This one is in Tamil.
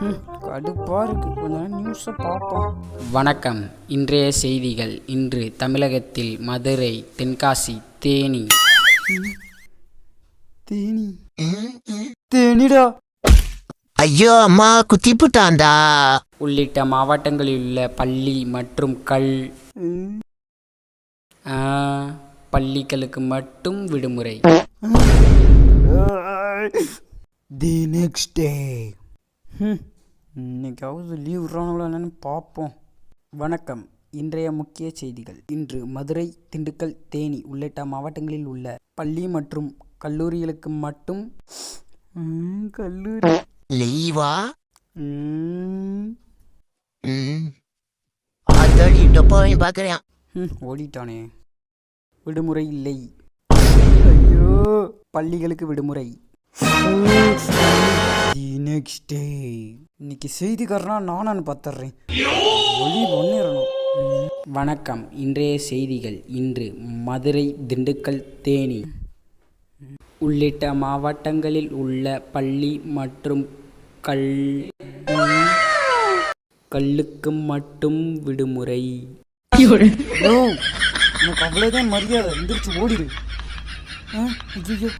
கடுப்பா இருக்கு, கொஞ்ச நேரம் நியூஸை பார்ப்போம். வணக்கம். இன்றைய செய்திகள். இன்று தமிழகத்தில் மதுரை, தென்காசி, தேனி தேனி தேனிடா ஐயோ அம்மா குத்திப்புட்டான்டா உள்ளிட்ட மாவட்டங்களில் உள்ள பள்ளி மற்றும் பள்ளிகளுக்கு மட்டும் விடுமுறை. The next day. இன்னைக்காவது லீவ் விட்றாங்களா என்னன்னு பார்ப்போம். வணக்கம். இன்றைய முக்கிய செய்திகள். இன்று மதுரை, திண்டுக்கல், தேனி உள்ளிட்ட மாவட்டங்களில் உள்ள பள்ளி மற்றும் கல்லூரிகளுக்கு மட்டும் கல்லூரி லீவா? அதடி டப்பாவை பார்க்குறேன். ஓடிட்டானே. விடுமுறை இல்லை. ஐயோ, பள்ளிகளுக்கு விடுமுறை. The next day. இன்னைக்கு செய்திக்காரனா நானான்னு பார்த்துட்றேன். ஒளி பண்ணிடணும். வணக்கம். இன்றைய செய்திகள். இன்று மதுரை, திண்டுக்கல், தேனி உள்ளிட்ட மாவட்டங்களில் உள்ள பள்ளி மற்றும் கல்லுக்கு மட்டும் விடுமுறை. எனக்கு அவ்வளோதான் மரியாதை. எந்திரிச்சு ஓடிடு. ஐயோ,